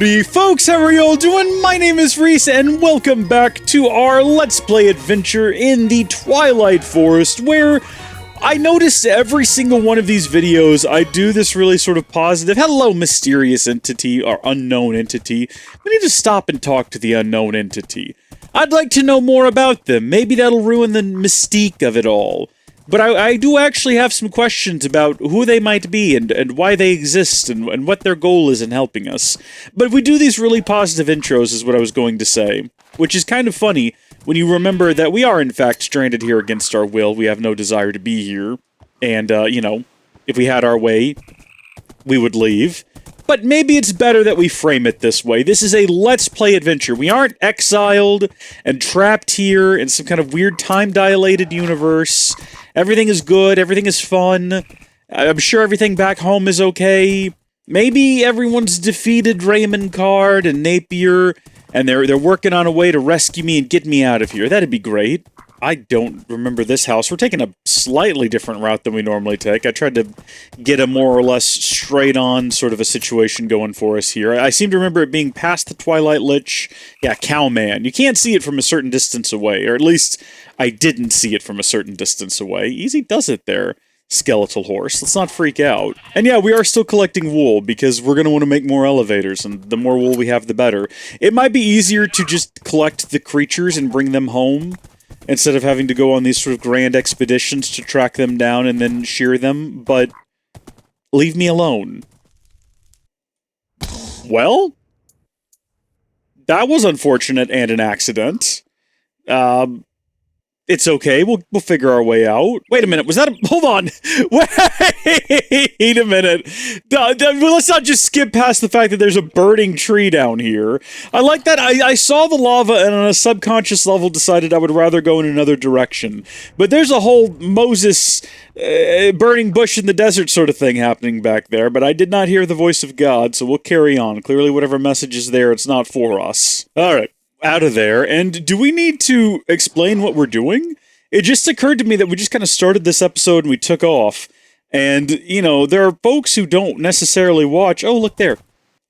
Howdy folks, how are y'all doing? My name is Reese and welcome back to our Let's Play adventure in the Twilight Forest, where I noticed every single one of these videos I do this really sort of positive, hello mysterious entity or unknown entity. We need to stop and talk to the unknown entity. I'd like to know more about them, maybe that'll ruin the mystique of it all. But I do actually have some questions about who they might be and why they exist and what their goal is in helping us. But we do these really positive intros is what I was going to say, which is kind of funny when you remember that we are in fact stranded here against our will. We have no desire to be here. And, you know, if we had our way, we would leave. But maybe it's better that we frame it this way. This is a Let's Play adventure. We aren't exiled and trapped here in some kind of weird time-dilated universe. Everything is good, everything is fun. I'm sure everything back home is okay. Maybe everyone's defeated Raymond Card and Napier, and they're working on a way to rescue me and get me out of here. That'd be great. I don't remember this house. We're taking a slightly different route than we normally take. I tried to get a more or less straight-on sort of a situation going for us here. I seem to remember it being past the Twilight Lich. Yeah, Cowman. You can't see it from a certain distance away, or at least I didn't see it from a certain distance away. Easy does it there, skeletal horse. Let's not freak out. And yeah, we are still collecting wool, because we're going to want to make more elevators, and the more wool we have, the better. It might be easier to just collect the creatures and bring them home, instead of having to go on these sort of grand expeditions to track them down and then shear them, but leave me alone. Well, that was unfortunate and an accident. It's okay, we'll figure our way out. Wait a minute, was that a- hold on! Wait a minute! Let's not just skip past the fact that there's a burning tree down here. I like that I saw the lava and on a subconscious level decided I would rather go in another direction. But there's a whole Moses burning bush in the desert sort of thing happening back there, but I did not hear the voice of God, so we'll carry on. Clearly whatever message is there, it's not for us. Alright. Out of there, and do we need to explain what we're doing? It just occurred to me that we just kind of started this episode and we took off, and, you know, there are folks who don't necessarily watch- oh, look there.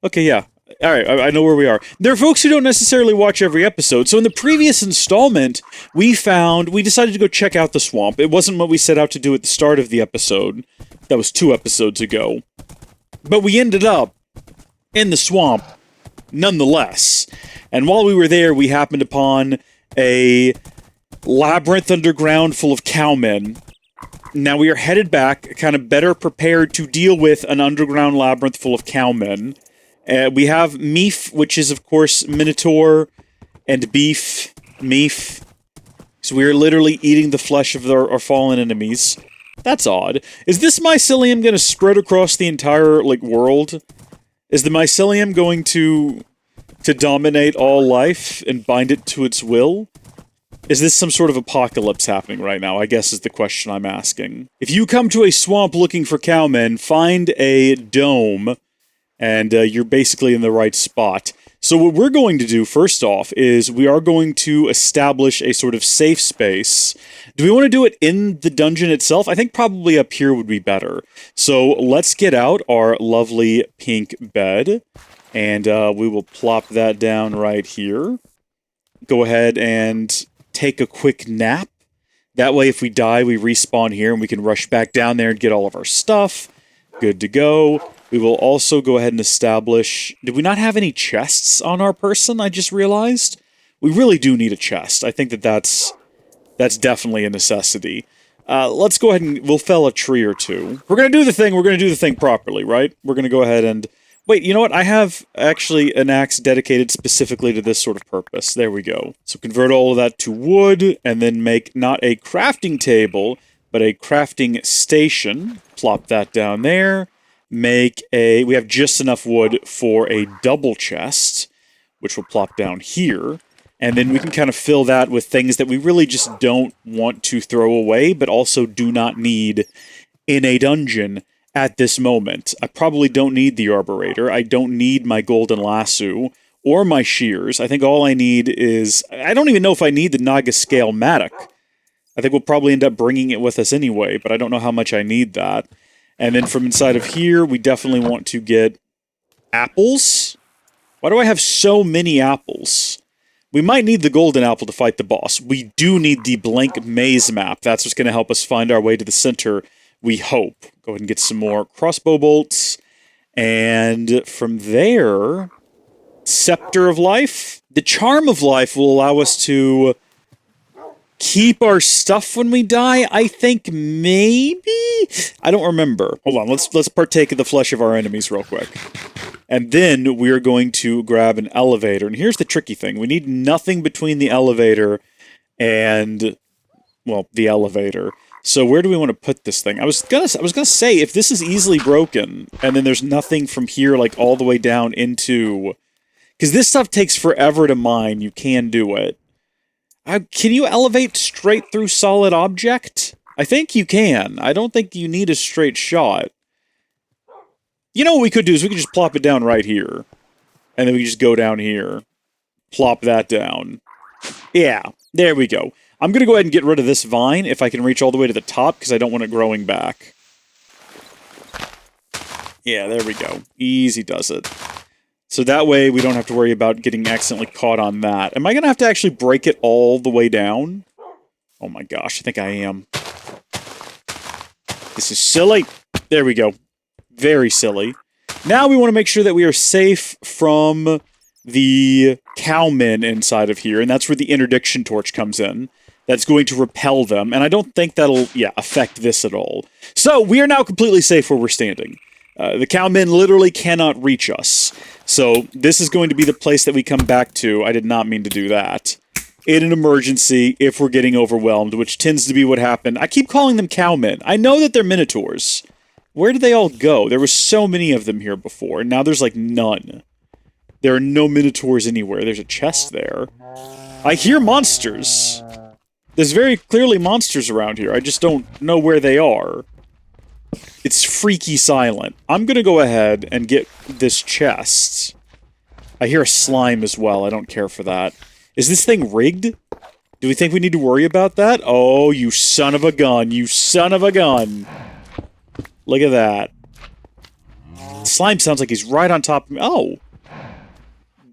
Okay, yeah. Alright, I know where we are. There are folks who don't necessarily watch every episode, so in the previous installment, we decided to go check out the swamp. It wasn't what we set out to do at the start of the episode. That was 2 episodes ago. But we ended up in the swamp, nonetheless. And while we were there, we happened upon a labyrinth underground full of cowmen. Now we are headed back, kind of better prepared to deal with an underground labyrinth full of cowmen. We have Meef, which is, of course, Minotaur, and Beef, Meef. So we are literally eating the flesh of our fallen enemies. That's odd. Is this mycelium going to spread across the entire, like, world? Is the mycelium going to dominate all life and bind it to its will? Is this some sort of apocalypse happening right now, I guess is the question I'm asking. If you come to a swamp looking for cowmen, find a dome, and you're basically in the right spot. So what we're going to do, first off, is we are going to establish a sort of safe space. Do we want to do it in the dungeon itself? I think probably up here would be better. So let's get out our lovely pink bed. And we will plop that down right here. Go ahead and take a quick nap. That way, if we die, we respawn here and we can rush back down there and get all of our stuff. Good to go. We will also go ahead and establish... Did we not have any chests on our person, I just realized? We really do need a chest. I think that's definitely a necessity. Let's go ahead and... We'll fell a tree or two. We're going to do the thing. We're going to do the thing properly, right? We're going to go ahead and... Wait, you know what? I have actually an axe dedicated specifically to this sort of purpose. There we go. So convert all of that to wood, and then make not a crafting table, but a crafting station. Plop that down there. Make a... We have just enough wood for a double chest, which will plop down here. And then we can kind of fill that with things that we really just don't want to throw away, but also do not need in a dungeon at this moment. I probably don't need the Arburator. I don't need my Golden Lasso or my Shears. I think all I need is... I don't even know if I need the Naga Scale Mattock. I think we'll probably end up bringing it with us anyway, but I don't know how much I need that. And then from inside of here, we definitely want to get apples. Why do I have so many apples? We might need the golden apple to fight the boss. We do need the blank maze map. That's what's going to help us find our way to the center, we hope. Go ahead and get some more crossbow bolts. And from there, Scepter of Life. The Charm of Life will allow us to keep our stuff when we die, I think, maybe? I don't remember. Hold on, let's partake of the flesh of our enemies real quick. And then we're going to grab an elevator. And here's the tricky thing. We need nothing between the elevator and, well, the elevator. So where do we want to put this thing? I was gonna say, if this is easily broken, and then there's nothing from here, like, all the way down into... Because this stuff takes forever to mine, you can do it. Can you elevate straight through solid object? I think you can. I don't think you need a straight shot. You know what we could do is we could just plop it down right here. And then we just go down here. Plop that down. Yeah, there we go. I'm going to go ahead and get rid of this vine if I can reach all the way to the top, because I don't want it growing back. Yeah, there we go. Easy does it. So that way we don't have to worry about getting accidentally caught on that. Am I going to have to actually break it all the way down? Oh my gosh, I think I am. This is silly. There we go. Very silly. Now we want to make sure that we are safe from the cowmen inside of here, and that's where the interdiction torch comes in. That's going to repel them, and I don't think that'll, affect this at all. So, we are now completely safe where we're standing. The cowmen literally cannot reach us. So, this is going to be the place that we come back to. I did not mean to do that. In an emergency, if we're getting overwhelmed, which tends to be what happened. I keep calling them cowmen. I know that they're minotaurs. Where did they all go? There were so many of them here before, and now there's, like, none. There are no minotaurs anywhere. There's a chest there. I hear monsters. There's very clearly monsters around here. I just don't know where they are. It's freaky silent. I'm gonna go ahead and get this chest. I hear a slime as well. I don't care for that. Is this thing rigged? Do we think we need to worry about that? Oh, you son of a gun. You son of a gun. Look at that. Slime sounds like he's right on top of me. Oh.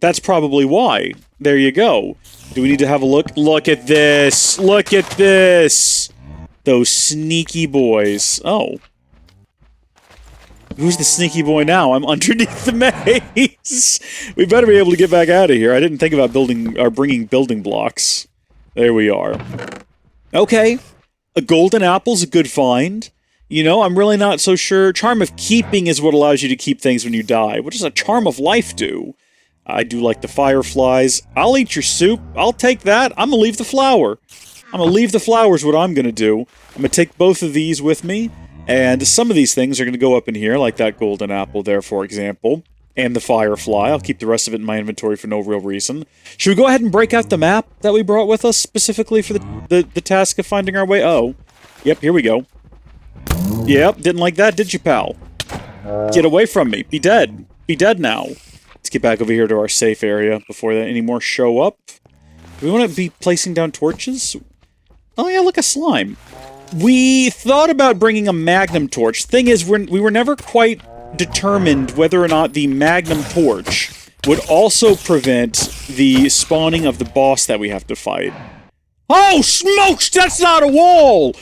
That's probably why. There you go. Do we need to have a look? Look at this! Look at this! Those sneaky boys. Oh. Who's the sneaky boy now? I'm underneath the maze! We better be able to get back out of here. I didn't think about bringing building blocks. There we are. Okay. A golden apple's a good find. You know, I'm really not so sure. Charm of Keeping is what allows you to keep things when you die. What does a Charm of Life do? I do like the fireflies. I'll eat your soup. I'll take that. I'm gonna leave the flower. I'm gonna leave the flowers what I'm gonna do. I'm gonna take both of these with me, and some of these things are gonna go up in here, like that golden apple there, for example, and the firefly. I'll keep the rest of it in my inventory for no real reason. Should we go ahead and break out the map that we brought with us, specifically for the task of finding our way? Oh. Yep, here we go. Yep, didn't like that, did you, pal? Get away from me. Be dead. Be dead now. Let's get back over here to our safe area before any more show up. Do we want to be placing down torches? Oh yeah, look, a slime. We thought about bringing a magnum torch. Thing is, we were never quite determined whether or not the magnum torch would also prevent the spawning of the boss that we have to fight. Oh, smokes! That's not a wall!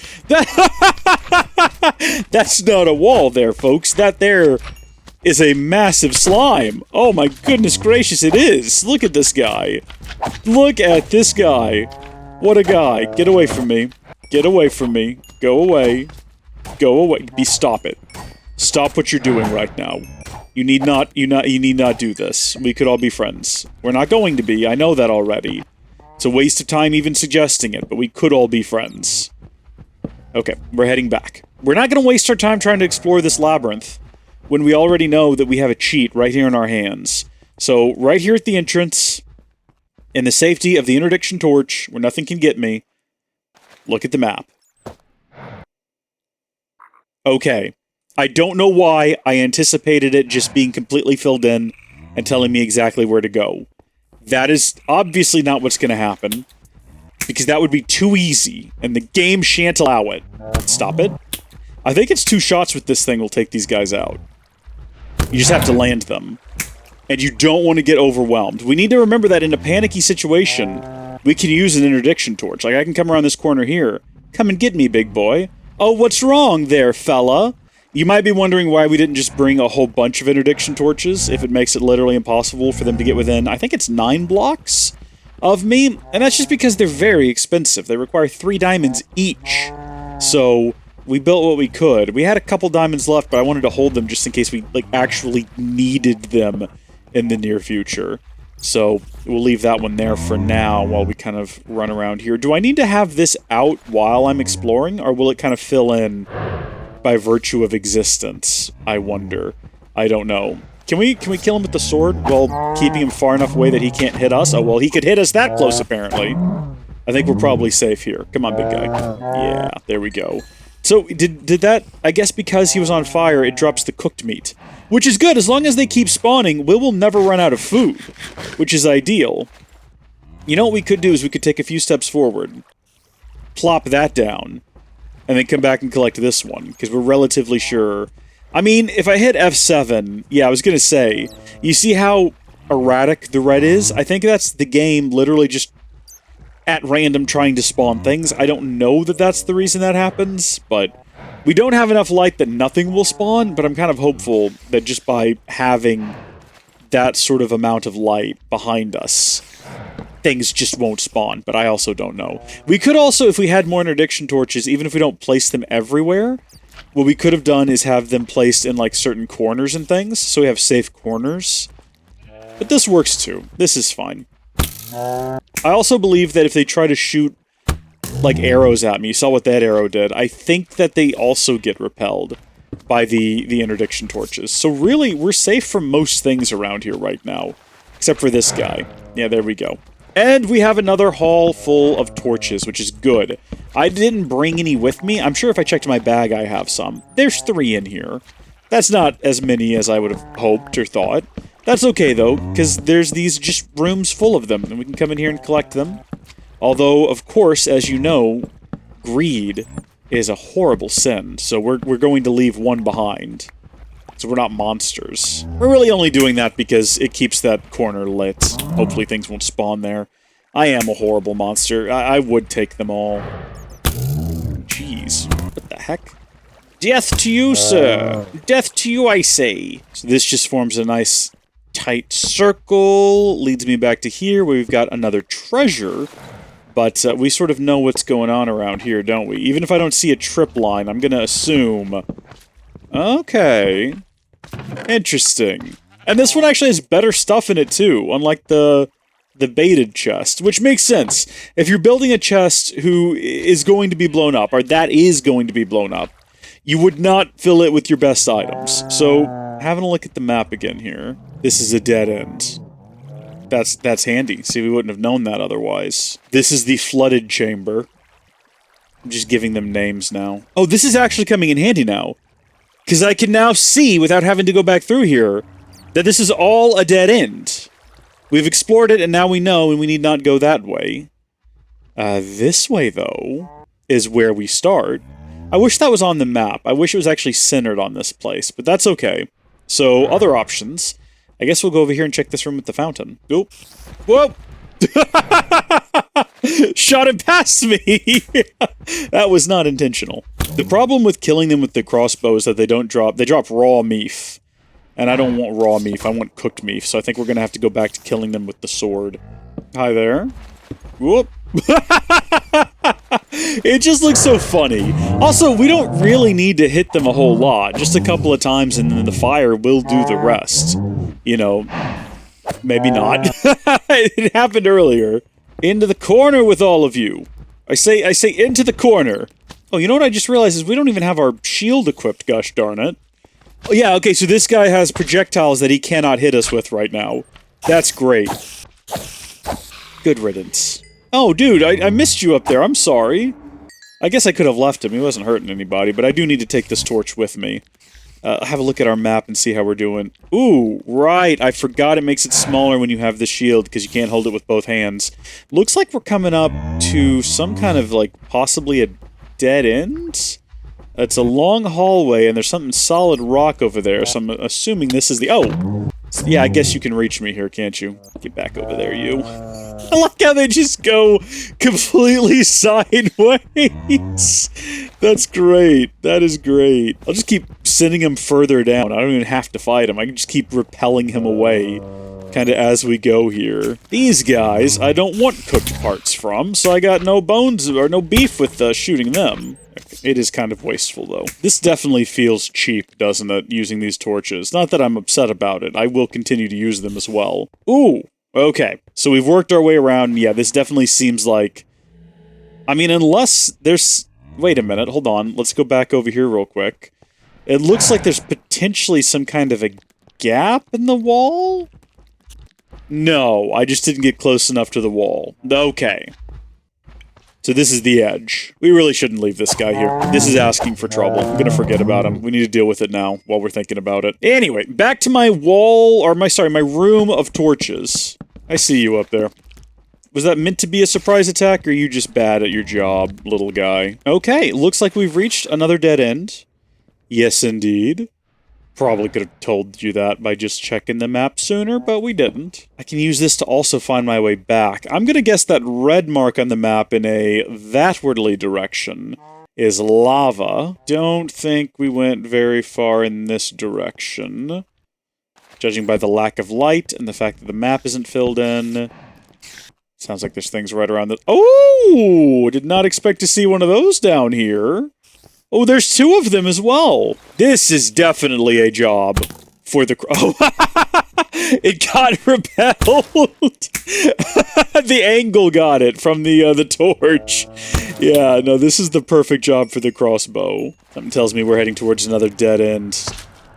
That's not a wall there, folks. That there is a massive slime. Oh my goodness gracious, it is. Look at this guy. Look at this guy. What a guy. Get away from me. Get away from me. Go away. Go away. Stop it. Stop what you're doing right now. You need not do this. We could all be friends. We're not going to be. I know that already. It's a waste of time even suggesting it, but we could all be friends. Okay, we're heading back. We're not going to waste our time trying to explore this labyrinth when we already know that we have a cheat right here in our hands. So, right here at the entrance, in the safety of the interdiction torch, where nothing can get me, look at the map. Okay. I don't know why I anticipated it just being completely filled in and telling me exactly where to go. That is obviously not what's going to happen, because that would be too easy, and the game shan't allow it. Stop it. I think it's 2 shots with this thing will take these guys out. You just have to land them. and you don't want to get overwhelmed. We need to remember that in a panicky situation, we can use an interdiction torch. Like, I can come around this corner here. Come and get me, big boy. Oh, what's wrong there, fella? You might be wondering why we didn't just bring a whole bunch of interdiction torches, if it makes it literally impossible for them to get within, I think it's 9 blocks of me, and that's just because they're very expensive. They require 3 diamonds each. So, we built what we could. We had a couple diamonds left, but I wanted to hold them just in case we, like, actually needed them in the near future. So, we'll leave that one there for now while we kind of run around here. Do I need to have this out while I'm exploring, or will it kind of fill in by virtue of existence? I wonder. I don't know. Can we kill him with the sword while keeping him far enough away that he can't hit us? Oh, well, he could hit us that close, apparently. I think we're probably safe here. Come on, big guy. Yeah, there we go. So, did that... I guess because he was on fire, it drops the cooked meat. Which is good. As long as they keep spawning, we will never run out of food. Which is ideal. You know what we could do is we could take a few steps forward. Plop that down. And then come back and collect this one. Because we're relatively sure... I mean, if I hit F7... Yeah, I was gonna say... You see how erratic the red is? I think that's the game literally just... at random trying to spawn things. I don't know that that's the reason that happens, but we don't have enough light that nothing will spawn, but I'm kind of hopeful that just by having that sort of amount of light behind us, things just won't spawn, but I also don't know. We could also, if we had more interdiction torches, even if we don't place them everywhere, what we could have done is have them placed in, like, certain corners and things, so we have safe corners. But this works too. This is fine. I also believe that if they try to shoot, like, arrows at me, you saw what that arrow did, I think that they also get repelled by the interdiction torches. So really, we're safe from most things around here right now. Except for this guy. Yeah, there we go. And we have another haul full of torches, which is good. I didn't bring any with me. I'm sure if I checked my bag, I have some. There's 3 in here. That's not as many as I would have hoped or thought. That's okay, though, because there's these just rooms full of them, and we can come in here and collect them. Although, of course, as you know, greed is a horrible sin, so we're going to leave one behind. So we're not monsters. We're really only doing that because it keeps that corner lit. Hopefully things won't spawn there. I am a horrible monster. I would take them all. Jeez. What the heck? Death to you, sir! Death to you, I say! So this just forms a nice... tight circle, leads me back to here where we've got another treasure, but we sort of know what's going on around here, don't we? Even if I don't see a trip line, I'm gonna assume... Okay. Interesting. And this one actually has better stuff in it too, unlike the baited chest, which makes sense. If you're building a chest who is going to be blown up, or that is going to be blown up, you would not fill it with your best items. So, having a look at the map again here. This is a dead end. That's handy. See, we wouldn't have known that otherwise. This is the flooded chamber. I'm just giving them names now. Oh, this is actually coming in handy now. Because I can now see, without having to go back through here, that this is all a dead end. We've explored it, and now we know, and we need not go that way. This way, though, is where we start. I wish that was on the map. I wish it was actually centered on this place, but that's okay. So, other options. I guess we'll go over here and check this room with the fountain. Oop. Whoa! Shot it past me! That was not intentional. The problem with killing them with the crossbow is that they don't drop... They drop raw meat. And I don't want raw meat, I want cooked meat. So I think we're gonna have to go back to killing them with the sword. Hi there. Whoop! It just looks so funny. Also, we don't really need to hit them a whole lot. Just a couple of times and then the fire will do the rest. You know, maybe not. It happened earlier. Into the corner with all of you. I say into the corner. Oh, you know what I just realized is we don't even have our shield equipped, gosh darn it. Oh, yeah, okay, so this guy has projectiles that he cannot hit us with right now. That's great. Good riddance. Oh, dude, I missed you up there. I'm sorry. I guess I could have left him. He wasn't hurting anybody, but I do need to take this torch with me. Have a look at our map and see how we're doing. Ooh, right. I forgot it makes it smaller when you have the shield because you can't hold it with both hands. Looks like we're coming up to some kind of, like, possibly a dead end? It's a long hallway, and there's something solid rock over there, so I'm assuming this is the... Oh! Yeah, I guess you can reach me here, can't you? Get back over there, you. I like how they just go completely sideways. That's great. That is great. I'll just keep sending him further down. I don't even have to fight him. I can just keep repelling him away, kind of as we go here. These guys, I don't want cooked parts from, so I got no bones or no beef with shooting them. It is kind of wasteful, though. This definitely feels cheap, doesn't it, using these torches? Not that I'm upset about it. I will continue to use them as well. Ooh, okay. So we've worked our way around. Yeah, this definitely seems like... I mean, unless there's... Wait a minute, hold on. Let's go back over here real quick. It looks like there's potentially some kind of a gap in the wall? No, I just didn't get close enough to the wall. Okay. So this is the edge. We really shouldn't leave this guy here. This is asking for trouble. I'm gonna forget about him. We need to deal with it now while we're thinking about it. Anyway, back to my wall, or my room of torches. I see you up there. Was that meant to be a surprise attack, or are you just bad at your job, little guy? Okay, looks like we've reached another dead end. Yes, indeed. Probably could have told you that by just checking the map sooner, but we didn't. I can use this to also find my way back. I'm gonna guess that red mark on the map in a thatwardly direction is lava. Don't think we went very far in this direction. Judging by the lack of light and the fact that the map isn't filled in. Sounds like there's things right around the... Oh! Did not expect to see one of those down here. Oh, there's two of them as well. This is definitely a job for the... Oh, it got repelled. The angle got it from the torch. Yeah, no, this is the perfect job for the crossbow. Something tells me we're heading towards another dead end.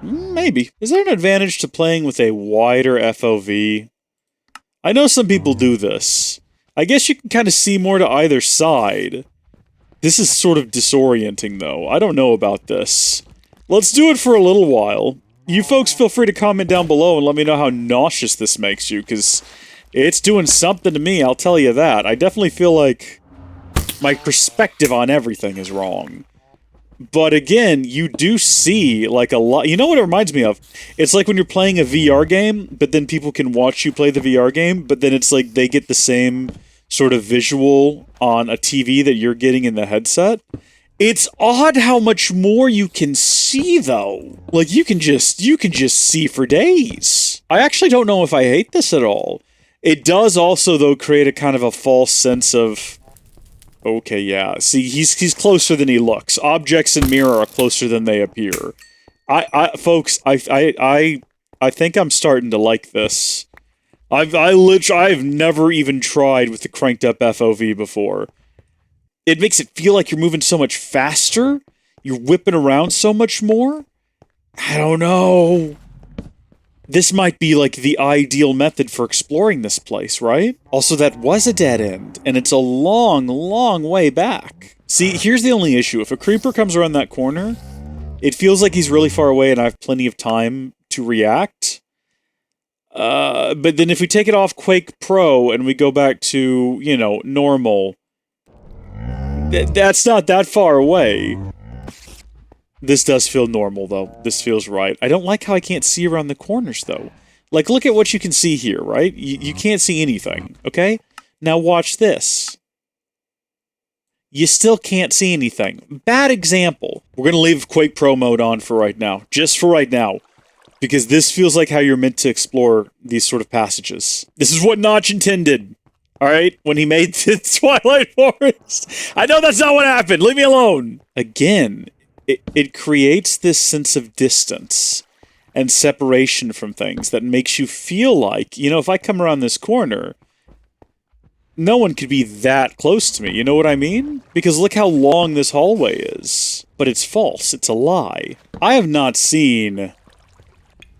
Maybe. Is there an advantage to playing with a wider FOV? I know some people do this. I guess you can kind of see more to either side. This is sort of disorienting, though. I don't know about this. Let's do it for a little while. You folks feel free to comment down below and let me know how nauseous this makes you, because it's doing something to me, I'll tell you that. I definitely feel like my perspective on everything is wrong. But again, you do see, like, a lot... You know what it reminds me of? It's like when you're playing a VR game, but then people can watch you play the VR game, but then it's like they get the same sort of visual on a TV that you're getting in the headset. It's odd how much more you can see, though. Like, you can just see for days. I actually don't know if I hate this at all. It does also, though, create a kind of a false sense of... Okay, yeah. See, he's closer than he looks. Objects in mirror are closer than they appear. Folks, I think I'm starting to like this. I've never even tried with the cranked up FOV before. It makes it feel like you're moving so much faster. You're whipping around so much more. I don't know. This might be like the ideal method for exploring this place, right? Also, that was a dead end, and it's a long, long way back. See, here's the only issue. If a creeper comes around that corner, it feels like he's really far away and I have plenty of time to react. But then if we take it off QUAKE Pro and we go back to, you know, normal, that's not that far away. This does feel normal, though. This feels right. I don't like how I can't see around the corners, though. Like, look at what you can see here, right? You can't see anything, okay? Now watch this. You still can't see anything. Bad example. We're gonna leave QUAKE Pro mode on for right now. Just for right now. Because this feels like how you're meant to explore these sort of passages. This is what Notch intended. Alright? When he made the Twilight Forest. I know that's not what happened. Leave me alone. Again, it creates this sense of distance and separation from things that makes you feel like, you know, if I come around this corner, no one could be that close to me. You know what I mean? Because look how long this hallway is. But it's false. It's a lie. I have not seen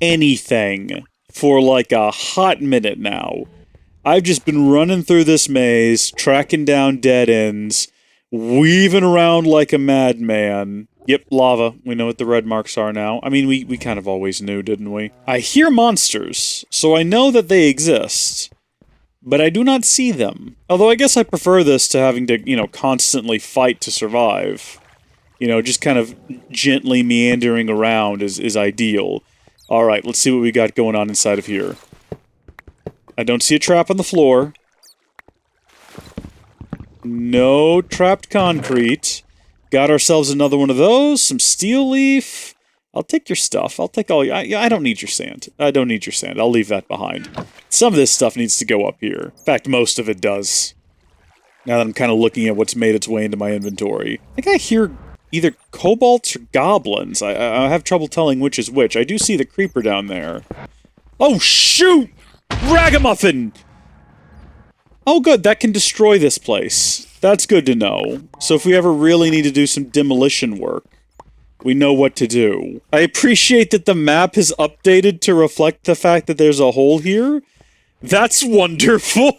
anything for like a hot minute now. I've just been running through this maze, tracking down dead ends, weaving around like a madman. Yep, lava. We know what the red marks are now. I mean, we kind of always knew, didn't we? I hear monsters, so I know that they exist, but I do not see them. Although I guess I prefer this to having to, you know, constantly fight to survive. You know, just kind of gently meandering around is ideal. Alright, let's see what we got going on inside of here. I don't see a trap on the floor. No trapped concrete. Got ourselves another one of those. Some steel leaf. I'll take your stuff. I'll take all your... I don't need your sand. I don't need your sand. I'll leave that behind. Some of this stuff needs to go up here. In fact, most of it does. Now that I'm kind of looking at what's made its way into my inventory. I think I hear either kobolds or goblins. I have trouble telling which is which. I do see the creeper down there. Oh, shoot! Ragamuffin! Oh, good. That can destroy this place. That's good to know. So if we ever really need to do some demolition work, we know what to do. I appreciate that the map has updated to reflect the fact that there's a hole here. That's wonderful!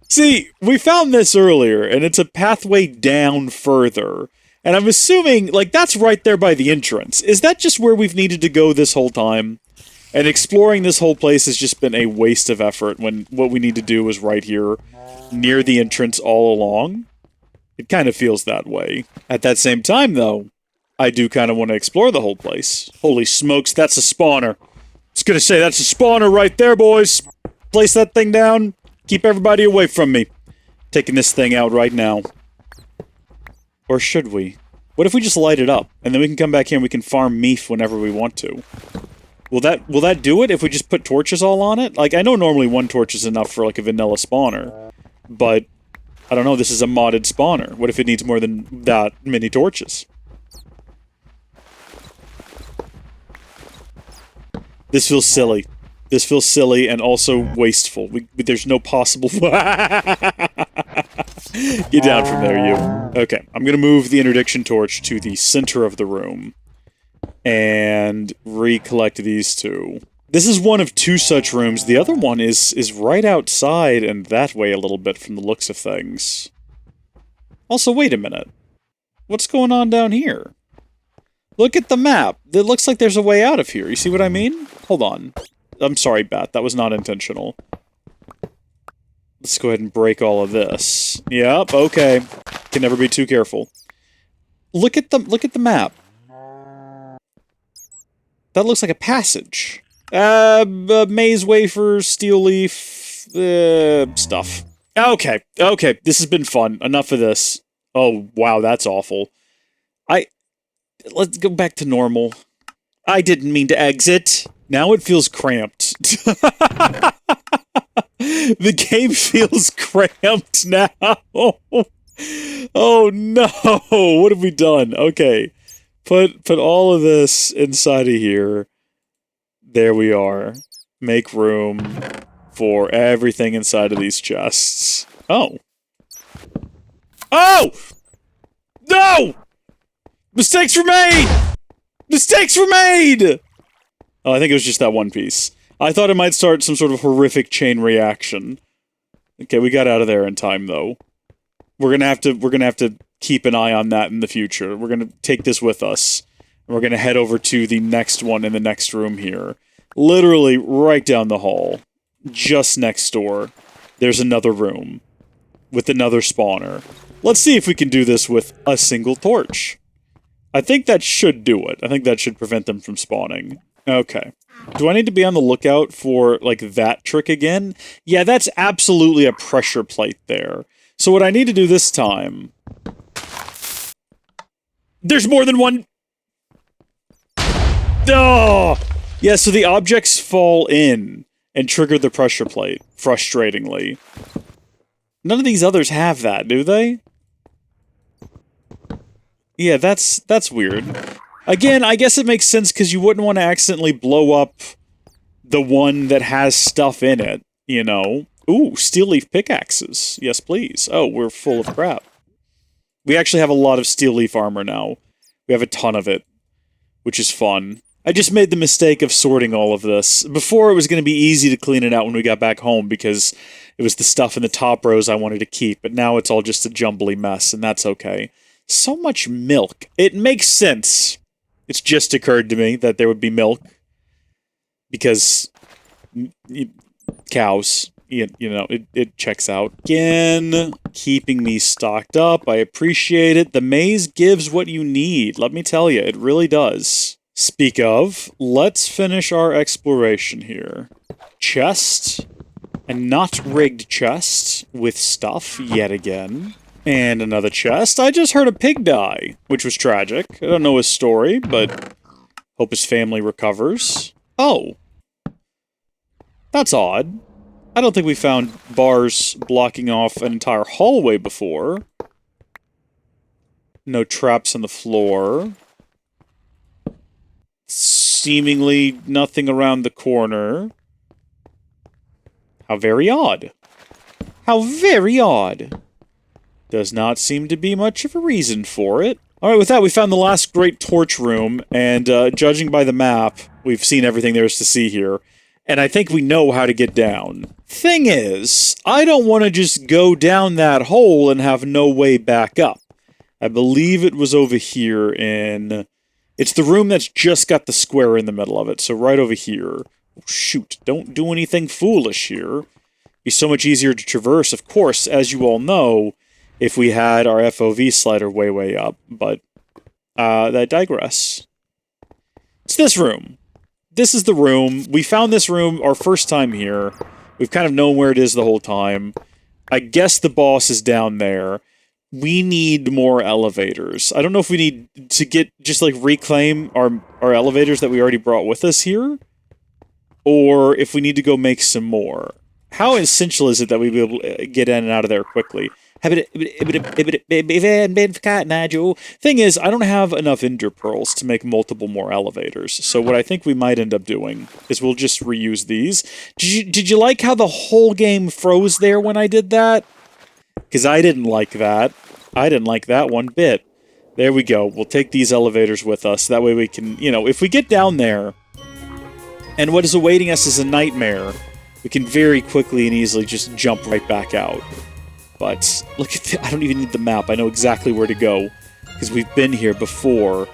See, we found this earlier, and it's a pathway down further. And I'm assuming, like, that's right there by the entrance. Is that just where we've needed to go this whole time? And exploring this whole place has just been a waste of effort when what we need to do is right here, near the entrance all along. It kind of feels that way. At that same time, though, I do kind of want to explore the whole place. Holy smokes, that's a spawner. I was gonna say, that's a spawner right there, boys. Place that thing down. Keep everybody away from me. Taking this thing out right now. Or should we? What if we just light it up, and then we can come back here and we can farm meat whenever we want to? Will that do it if we just put torches all on it? Like, I know normally one torch is enough for, like, a vanilla spawner. But, I don't know, this is a modded spawner. What if it needs more than that many torches? This feels silly. This feels silly and also wasteful. There's no possible... Get down from there, you. Okay, I'm gonna move the interdiction torch to the center of the room. And recollect these two. This is one of two such rooms. The other one is right outside and that way a little bit from the looks of things. Also, wait a minute. What's going on down here? Look at the map. It looks like there's a way out of here. You see what I mean? Hold on. I'm sorry, Bat. That was not intentional. Let's go ahead and break all of this. Yep, okay. Can never be too careful. Look at the map. That looks like a passage. Maze wafer, steel leaf, stuff. Okay, okay, this has been fun. Enough of this. Oh, wow, that's awful. Let's go back to normal. I didn't mean to exit. Now it feels cramped. The game feels cramped now. Oh no, what have we done? Okay. Put all of this inside of here. There we are. Make room for everything inside of these chests. Oh. Oh! No! Mistakes were made! Mistakes were made! Oh, I think it was just that one piece. I thought it might start some sort of horrific chain reaction. Okay, we got out of there in time, though. We're gonna have to keep an eye on that in the future. We're gonna take this with us. And we're gonna head over to the next one in the next room here. Literally right down the hall. Just next door. There's another room. With another spawner. Let's see if we can do this with a single torch. I think that should do it. I think that should prevent them from spawning. Okay. Do I need to be on the lookout for, like, that trick again? Yeah, that's absolutely a pressure plate there. So what I need to do this time... There's more than one... Oh! Yeah, so the objects fall in and trigger the pressure plate, frustratingly. None of these others have that, do they? Yeah, that's weird. Again, I guess it makes sense because you wouldn't want to accidentally blow up the one that has stuff in it, you know? Ooh, steel leaf pickaxes. Yes, please. Oh, we're full of crap. We actually have a lot of steel leaf armor now. We have a ton of it, which is fun. I just made the mistake of sorting all of this. Before, it was going to be easy to clean it out when we got back home because it was the stuff in the top rows I wanted to keep, but now it's all just a jumbly mess, and that's okay. So much milk. It makes sense. It's just occurred to me that there would be milk. Because... cows. it checks out. Again, keeping me stocked up. I appreciate it. The maze gives what you need. Let me tell you, it really does. Speak of, let's finish our exploration here. Chest, a not rigged chest with stuff yet again. And another chest. I just heard a pig die, which was tragic. I don't know his story, but hope his family recovers. Oh. That's odd. I don't think we found bars blocking off an entire hallway before. No traps on the floor. Seemingly nothing around the corner. How very odd. How very odd. Does not seem to be much of a reason for it. Alright, with that, we found the last great torch room, and judging by the map, we've seen everything there is to see here. And I think we know how to get down. Thing is, I don't want to just go down that hole and have no way back up. I believe it was over here in... It's the room that's just got the square in the middle of it, so right over here. Oh, shoot, don't do anything foolish here. Be so much easier to traverse, of course, as you all know, if we had our FOV slider way up, but I digress. It's this room. This is the room. We found this room our first time here. We've kind of known where it is the whole time. I guess the boss is down there. We need more elevators. I don't know if we need to just like reclaim our elevators that we already brought with us here, or if we need to go make some more. How essential is it that we be able to get in and out of there quickly? Thing is, I don't have enough ender pearls to make multiple more elevators, so what I think we might end up doing is we'll just reuse these. Did you like how the whole game froze there when I did that? Because I didn't like that. I didn't like that one bit. There we go. We'll take these elevators with us. That way we can, if we get down there, and what is awaiting us is a nightmare, we can very quickly and easily just jump right back out. But look at I don't even need the map. I know exactly where to go because we've been here before.